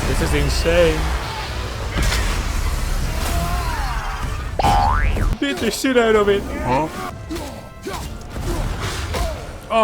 This is insane. Beat the shit out of it. Huh?